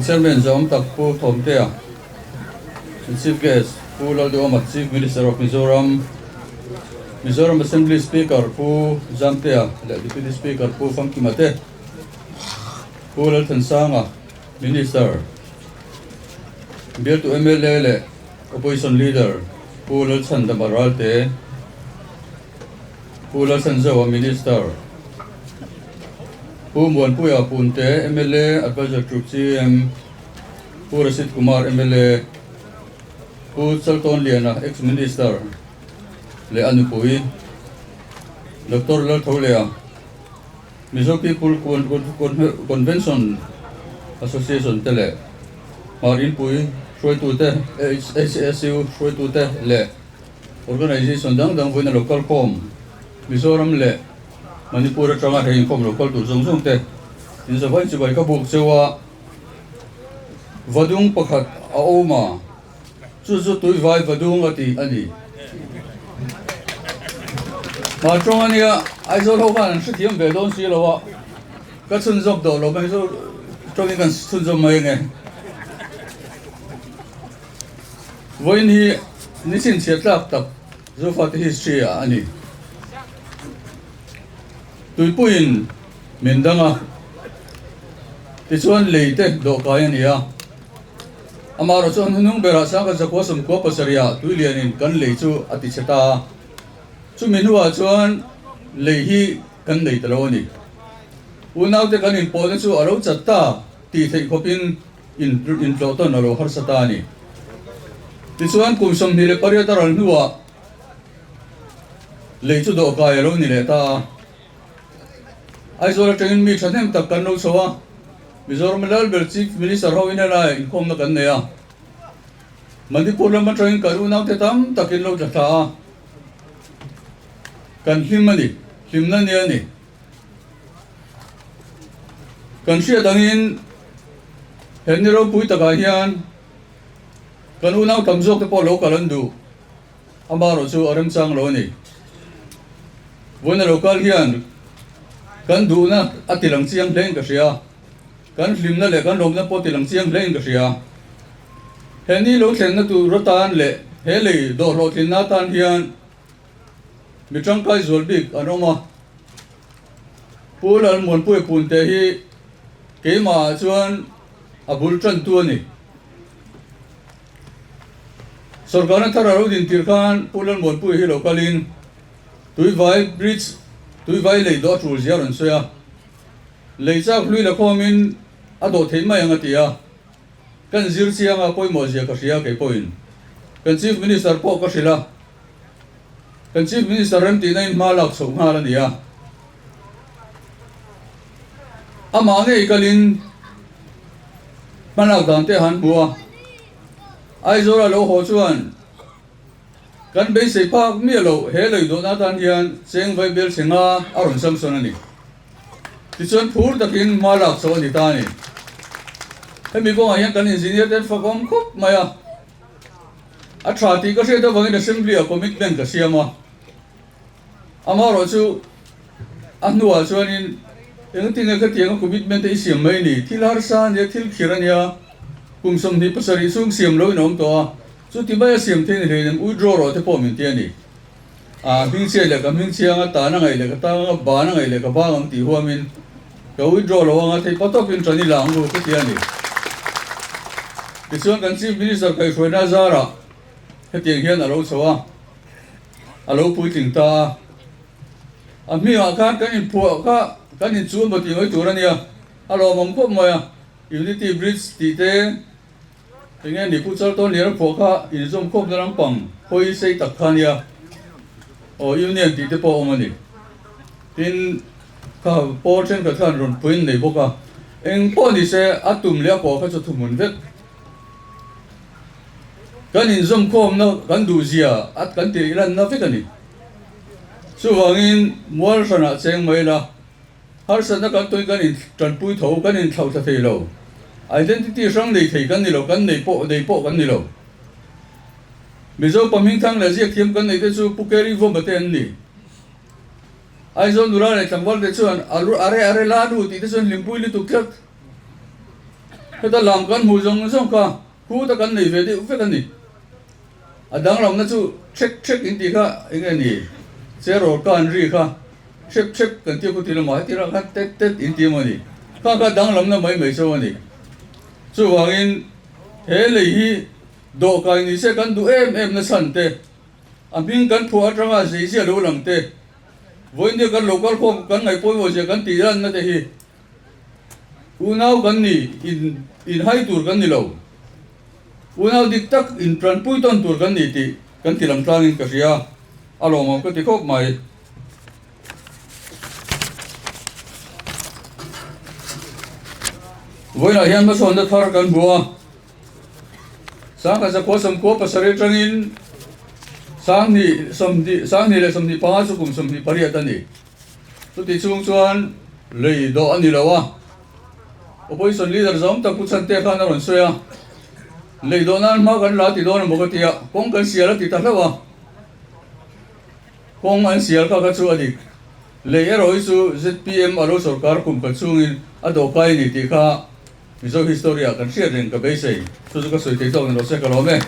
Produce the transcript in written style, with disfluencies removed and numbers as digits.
Chairman Zom Takpo Thomtea, Chief Guest, Pu Lalduama, Chief Minister of Mizoram, Mizoram Assembly Speaker, Pu Zamtea, Deputy Speaker, Pu Famkimate, Pu Laltansanga, Minister, Bill to MLA, Opposition Leader, Pu Lalsan Damaralte, Pu Lalsanzawa, Minister, Pu Muan Puya Punte, MLA, Advisor to GM, Pu Rasid Kumar, MLA, Pu Salton Liana, ex-minister, Le Anupui, Dr. Laltolea, Mizo People Convention Association Tele, Marin Pui, Shui Tute, HSU, Shui Tute, Le, Organization Dang Dang Win Local Com, Mizoram Le, Manipura Changa Hain Com Local to Zong Te, in the Vice by Kabuk Sewa, Vadung Pakat Aoma, Suzu to Vai Vadung Ati Adi. Mà trong anh ai số lâu phản sự thiêm về đón xí là họ các xuân dọc đổ là mấy số trong những cái xuân dọc mấy này với ni ni xin xét lạc tập do phát history anh đi tuổi puin mình đang thì chuan lấy tết độ cái anh à mà rồi chuan nung bera sang cái zakwa sum ko pasaria tuổi liền in kan lấy chu atichata chú mình hùa chuan lấy hi kan lấy tao ni unau te kan in pon chu aro chatta ti thei khopin in lo ton aro har sata ni ti chuan kum som ni le pariya taral hùa lấy chu do kai aro ni le ta ai zo la train mi thanem tak kan no sowa Mizoram Lal Bel Chief Minister ho ina la in khom na kan ne ya Manipur la ma train ka unau te tam takin lo jatha kan himani himna ni ani kan sia dangin heniro pui taka hian kan unau tamjok te polo kalandu amaro chu aram chang lo ni bona local hian kan du na atilang chiang leng ka sia kan himna le kan lomna po tilang chiang leng ka sia heni lo thlen na tu rotan le hele do lo thin na tan hian mi trăng kai zol big anoma pul al mon pui pun te hi ke ma chuan abul tran tu ni sarkar thar aro din tir khan pul al mon pui hi lokalin tui vai bridge tui vai le do trul zia ron soya le cha hlui la khomin ado thei mai anga tia kan zir chianga poi mo zia ka ria ke point kan chief minister po ka sila kan chief minister ram ti nai malak so nga la nia ama nge kalin malak dan te han bua ai zora lo ho chuan kan be se pa mi lo he lei do na tan hian cheng vai bel singa aron sam son ani ti chuan phur takin malak so ni ta ni hemi bo hian kan engineer ten fakom khup maya a thati ka se to wangin assembly a commitment ka siama amaro chu anua chuanin engtinga ka tianga commitment te siam mai ni thilar sa ne thil khirania kumsom ni pasari sung siam lo nom to chu ti ba siam the ni le withdraw ro te po min ti ani a hing che le ka hing chianga ta na ngai le ka ta ba na ngai le ka ba ngam ti huamin ka withdraw lo nga thei patok in trani lang ro ka ti ani ti chuan kan chief minister kai hroina zara he tiang hian alo chawa alo pui ting ta ami kan in pu ka kan in chu ma ti ngoi turania alo mom ko moya unity bridge ti te tinge ni pu chal ton ler phu ka in zum khop daram pang hoi sei tak khania o union ti te po omani tin ka portion ka than ron puin nei boka eng po ni se atum le po ka chu thumun vet kan in zum khom na kan du zia at kan ti ran na vet ani suwangin mual sana cheng mai la har sana kan toi kan in tran pui tho kan in thau tha thei lo identity sang nei thei kan ni lo kan nei po kan ni lo mizo paming thang la ziak thiam kan nei te chu pukeri vo maten ni ai zon dura le tangwal te chuan are la du ti te chuan limpui li tu khat heta lam kan mu jong jong ka hu ta kan nei ve di ve kan ni adang lam na chu check in ti kha enge ni zero kan ri kha check kan ti ku ti ma ti ra kha tet in ti mo ni kha dang lam na mai so ni chu wangin he le hi do kai ni se kan du em na san te aming kan phu atanga sei se lo lang te voin de kan local form kan ngai poi wo se kan ti ran na te hi unau kan ni in hai tur kan ni lo unau dik tak in tran pui ton tur kan ni ti kan ti lam tlang in ka ria alo mo ko ti khop mai voina hian ma son da thar kan bua sang ka ko sam ko pasare tangin sang ni le som ni pa chu kum som ni pariat ani tu ti chung chuan lei do ani lawa opposition leader zom ta putsan te khan ron soya lei do nan ma kan la ti do na mo ka tia kong kan sia la ti ta lawa kong an sia ka chu adi lei roi chu ZPM alo sarkar kum ka chungin ado kai ni ti kha mizo historia kan share ren ka be sei chu ka soi te tong no se ka lo me